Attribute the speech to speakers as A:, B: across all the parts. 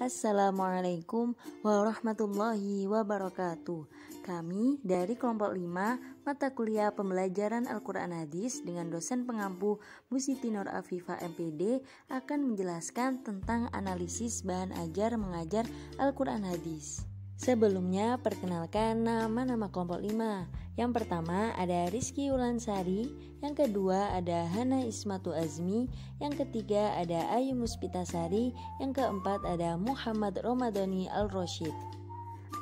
A: Assalamualaikum warahmatullahi wabarakatuh. Kami dari kelompok 5 mata kuliah pembelajaran Al-Quran Hadis dengan dosen pengampu Bu Siti Nur Afifah MPD akan menjelaskan tentang analisis bahan ajar mengajar Al-Quran Hadis. Sebelumnya perkenalkan nama-nama kelompok 5. Yang pertama ada Rizky Ulansari, yang kedua ada Hana Ismatu Azmi, yang ketiga ada Ayu Muspitasari, yang keempat ada Muhammad Romadhani Al-Roshid.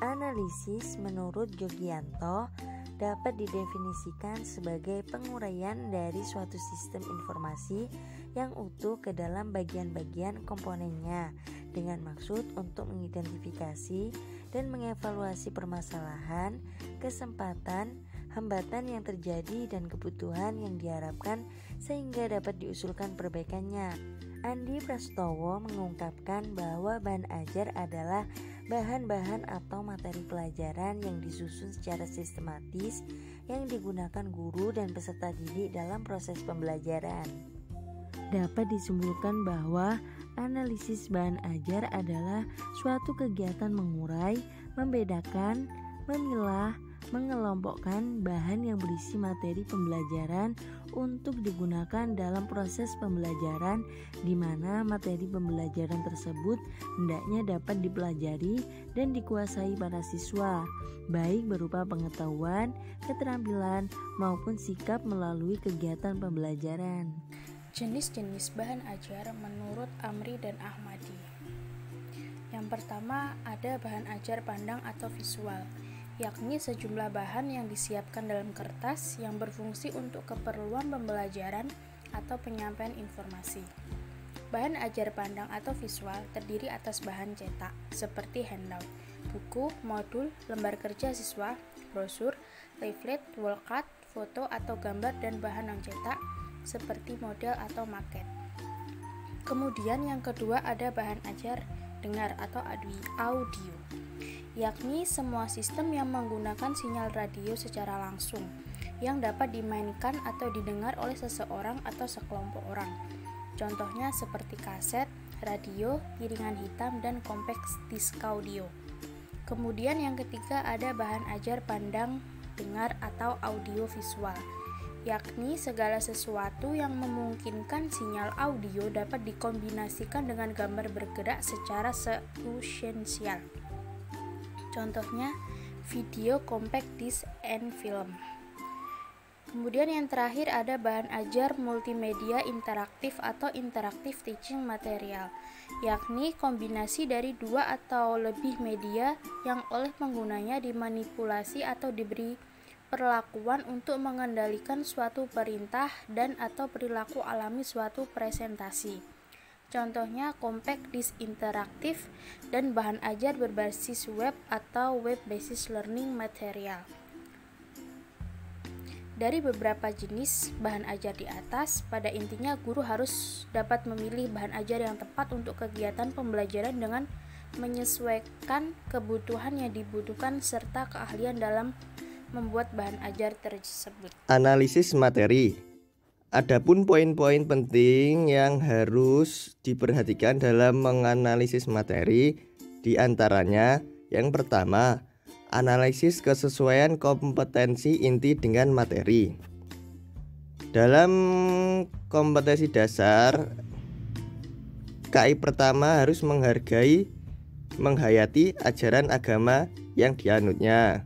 A: Analisis menurut Yogianto dapat didefinisikan sebagai penguraian dari suatu sistem informasi yang utuh ke dalam bagian-bagian komponennya dengan maksud untuk mengidentifikasi dan mengevaluasi permasalahan, kesempatan, hambatan yang terjadi dan kebutuhan yang diharapkan sehingga dapat diusulkan perbaikannya. Andi Prastowo mengungkapkan bahwa bahan ajar adalah bahan-bahan atau materi pelajaran yang disusun secara sistematis yang digunakan guru dan peserta didik dalam proses pembelajaran. Dapat disimpulkan bahwa analisis bahan ajar adalah suatu kegiatan mengurai, membedakan, memilah, mengelompokkan bahan yang berisi materi pembelajaran untuk digunakan dalam proses pembelajaran, di mana materi pembelajaran tersebut hendaknya dapat dipelajari dan dikuasai para siswa, baik berupa pengetahuan, keterampilan, maupun sikap melalui kegiatan pembelajaran.
B: Jenis-jenis bahan ajar menurut Amri dan Ahmadi. Yang pertama ada bahan ajar pandang atau visual, yakni sejumlah bahan yang disiapkan dalam kertas yang berfungsi untuk keperluan pembelajaran atau penyampaian informasi. Bahan ajar pandang atau visual terdiri atas bahan cetak seperti handout, buku, modul, lembar kerja siswa, brosur, leaflet, wallcard, foto atau gambar dan bahan non-cetak seperti model atau maket. Kemudian yang kedua ada bahan ajar dengar atau audio, yakni semua sistem yang menggunakan sinyal radio secara langsung yang dapat dimainkan atau didengar oleh seseorang atau sekelompok orang. Contohnya seperti kaset, radio, piringan hitam, dan compact disc audio. Kemudian yang ketiga ada bahan ajar pandang dengar atau audio visual, yakni segala sesuatu yang memungkinkan sinyal audio dapat dikombinasikan dengan gambar bergerak secara sekuensial. Contohnya video, compact disc, and film. Kemudian yang terakhir ada bahan ajar multimedia interaktif atau interactive teaching material, yakni kombinasi dari dua atau lebih media yang oleh penggunanya dimanipulasi atau diberi perlakuan untuk mengendalikan suatu perintah dan atau perilaku alami suatu presentasi. Contohnya compact disc interaktif dan bahan ajar berbasis web atau web basis learning material. Dari beberapa jenis bahan ajar di atas, pada intinya guru harus dapat memilih bahan ajar yang tepat untuk kegiatan pembelajaran dengan menyesuaikan kebutuhan yang dibutuhkan serta keahlian dalam membuat bahan ajar tersebut.
C: Analisis materi. Adapun poin-poin penting yang harus diperhatikan dalam menganalisis materi, di antaranya yang pertama, analisis kesesuaian kompetensi inti dengan materi. Dalam kompetensi dasar, KI pertama harus menghayati ajaran agama yang dianutnya.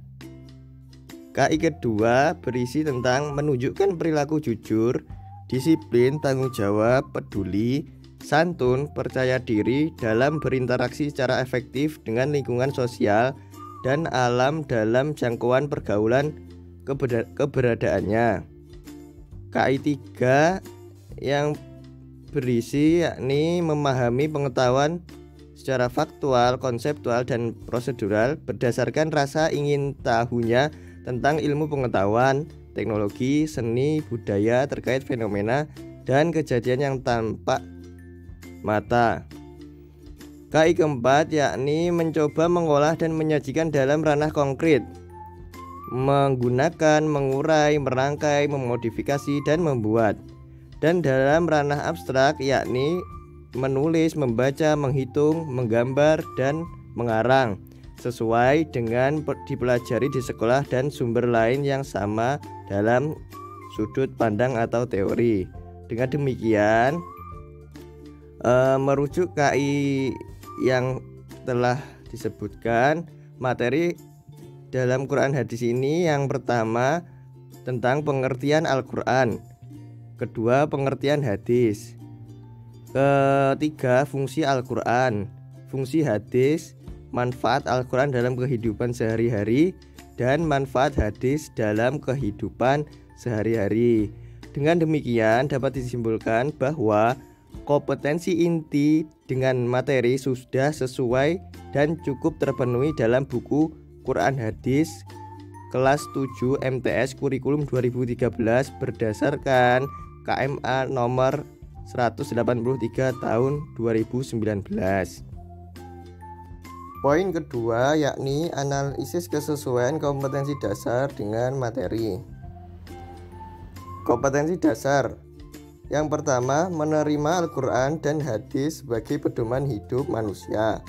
C: KI kedua berisi tentang menunjukkan perilaku jujur, disiplin, tanggung jawab, peduli, santun, percaya diri dalam berinteraksi secara efektif dengan lingkungan sosial dan alam dalam jangkauan pergaulan keberadaannya. KI 3 yang berisi yakni memahami pengetahuan secara faktual, konseptual, dan prosedural berdasarkan rasa ingin tahunya tentang ilmu pengetahuan, teknologi, seni, budaya terkait fenomena dan kejadian yang tampak mata. KI keempat yakni mencoba mengolah dan menyajikan dalam ranah konkret, menggunakan, mengurai, merangkai, memodifikasi, dan membuat. Dan dalam ranah abstrak yakni menulis, membaca, menghitung, menggambar, dan mengarang sesuai dengan dipelajari di sekolah dan sumber lain yang sama dalam sudut pandang atau teori. Dengan demikian, merujuk KI yang telah disebutkan, materi dalam Quran hadis ini yang pertama tentang pengertian Al-Quran, kedua pengertian hadis, ketiga fungsi Al-Quran, fungsi hadis, manfaat Al-Quran dalam kehidupan sehari-hari, dan manfaat hadis dalam kehidupan sehari-hari. Dengan demikian dapat disimpulkan bahwa kompetensi inti dengan materi sudah sesuai dan cukup terpenuhi dalam buku Quran Hadis kelas 7 MTS Kurikulum 2013 berdasarkan KMA nomor 183 tahun 2019. Poin kedua yakni analisis kesesuaian kompetensi dasar dengan materi. Kompetensi dasar. Yang pertama, menerima Al-Quran dan hadis sebagai pedoman hidup manusia.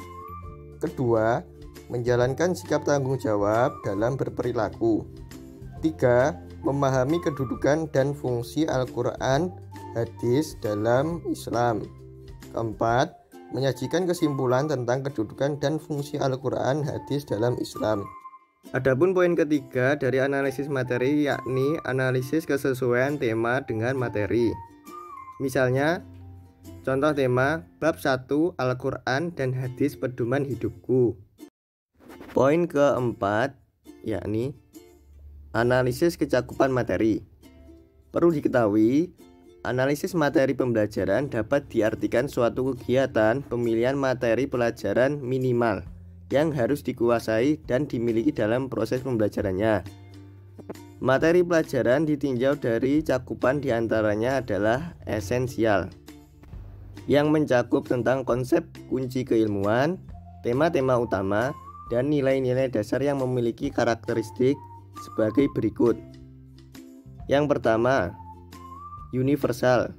C: Kedua, menjalankan sikap tanggung jawab dalam berperilaku. Tiga, memahami kedudukan dan fungsi Al-Quran, hadis dalam Islam. Keempat, menyajikan kesimpulan tentang kedudukan dan fungsi Al-Quran, hadis dalam Islam. Adapun poin ketiga dari analisis materi yakni analisis kesesuaian tema dengan materi. Misalnya, contoh tema bab 1 Al-Quran dan hadis pedoman hidupku. Poin keempat yakni analisis kecakupan materi. Perlu diketahui, analisis materi pembelajaran dapat diartikan suatu kegiatan pemilihan materi pelajaran minimal yang harus dikuasai dan dimiliki dalam proses pembelajarannya. Materi pelajaran ditinjau dari cakupan diantaranya adalah esensial, yang mencakup tentang konsep kunci keilmuan, tema-tema utama, dan nilai-nilai dasar yang memiliki karakteristik sebagai berikut. Yang pertama, universal.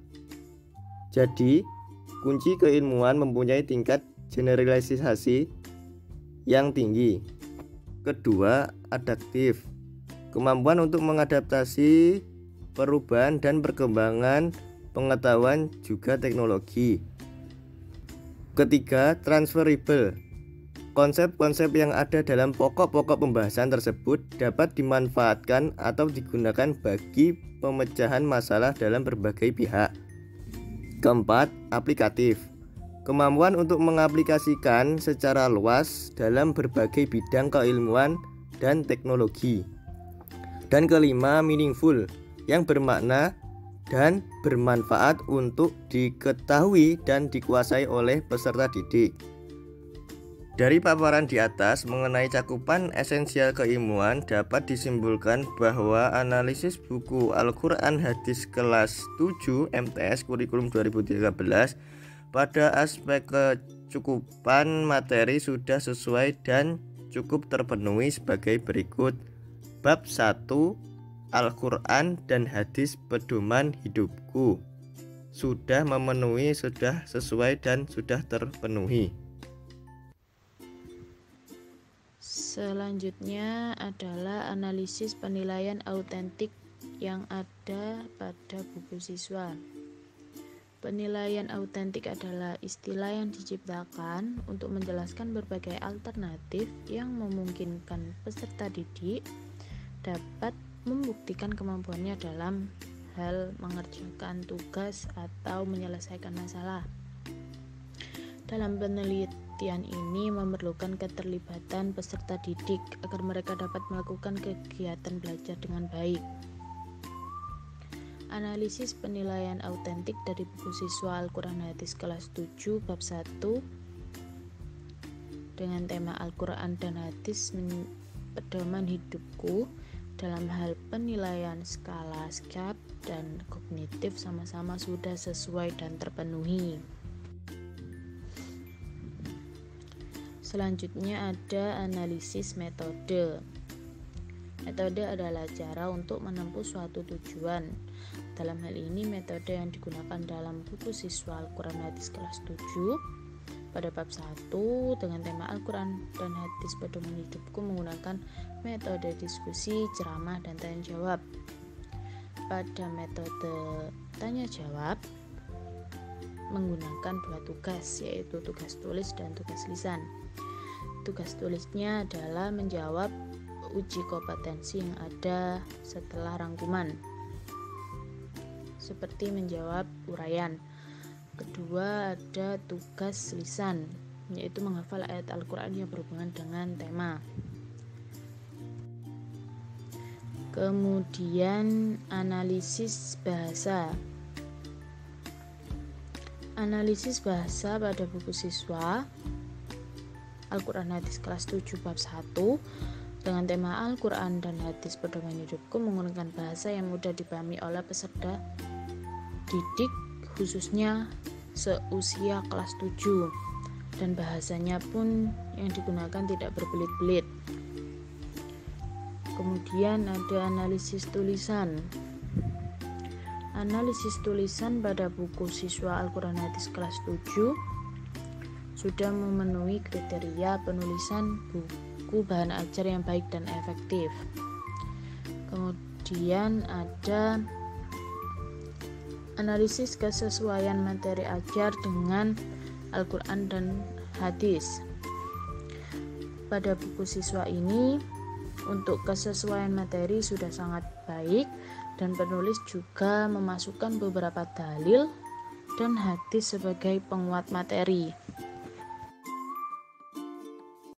C: Jadi, kunci keilmuan mempunyai tingkat generalisasi yang tinggi. Kedua, adaptif. Kemampuan untuk mengadaptasi perubahan dan perkembangan pengetahuan juga teknologi. Ketiga, transferable. Konsep-konsep yang ada dalam pokok-pokok pembahasan tersebut dapat dimanfaatkan atau digunakan bagi pemecahan masalah dalam berbagai pihak. Keempat, aplikatif. Kemampuan untuk mengaplikasikan secara luas dalam berbagai bidang keilmuan dan teknologi. Dan kelima, meaningful, yang bermakna dan bermanfaat untuk diketahui dan dikuasai oleh peserta didik. Dari paparan di atas mengenai cakupan esensial keilmuan dapat disimpulkan bahwa analisis buku Al-Quran Hadis kelas 7 MTS Kurikulum 2013 pada aspek kecukupan materi sudah sesuai dan cukup terpenuhi sebagai berikut. Bab 1 Al-Quran dan hadis pedoman hidupku sudah memenuhi, sudah sesuai dan sudah terpenuhi.
B: Selanjutnya adalah analisis penilaian autentik yang ada pada buku siswa. Penilaian autentik adalah istilah yang diciptakan untuk menjelaskan berbagai alternatif yang memungkinkan peserta didik dapat membuktikan kemampuannya dalam hal mengerjakan tugas atau menyelesaikan masalah. Dalam penelitian ini memerlukan keterlibatan peserta didik agar mereka dapat melakukan kegiatan belajar dengan baik. Analisis penilaian autentik dari buku siswa Al-Quran Hadis kelas 7 bab 1 dengan tema Al-Quran dan Hadis pedoman hidupku dalam hal penilaian skala SCAP dan kognitif sama-sama sudah sesuai dan terpenuhi. Selanjutnya ada analisis metode. Metode adalah cara untuk menempuh suatu tujuan. Dalam hal ini metode yang digunakan dalam buku siswa Al-Quran Hadis kelas 7 pada bab 1 dengan tema Al-Quran dan Hadis Pedoman Hidupku menggunakan metode diskusi, ceramah, dan tanya jawab. Pada metode tanya jawab menggunakan 2 tugas, yaitu tugas tulis dan tugas lisan. Tugas tulisnya adalah menjawab uji kompetensi yang ada setelah rangkuman, seperti menjawab uraian. Kedua, ada tugas lisan, yaitu menghafal ayat Al-Quran yang berhubungan dengan tema. Kemudian analisis bahasa. Analisis bahasa pada buku siswa Al-Quran Hadis kelas 7 bab 1 dengan tema Al-Quran dan Hadis Pedoman Hidupku menggunakan bahasa yang mudah dipahami oleh peserta didik, khususnya seusia kelas 7, dan bahasanya pun yang digunakan tidak berbelit-belit. Kemudian ada analisis tulisan. Analisis tulisan pada buku siswa Al-Quran Hadis kelas 7 sudah memenuhi kriteria penulisan buku bahan ajar yang baik dan efektif. Kemudian ada analisis kesesuaian materi ajar dengan Al-Quran dan Hadis. Pada buku siswa ini, untuk kesesuaian materi sudah sangat baik, dan penulis juga memasukkan beberapa dalil dan hadis sebagai penguat materi.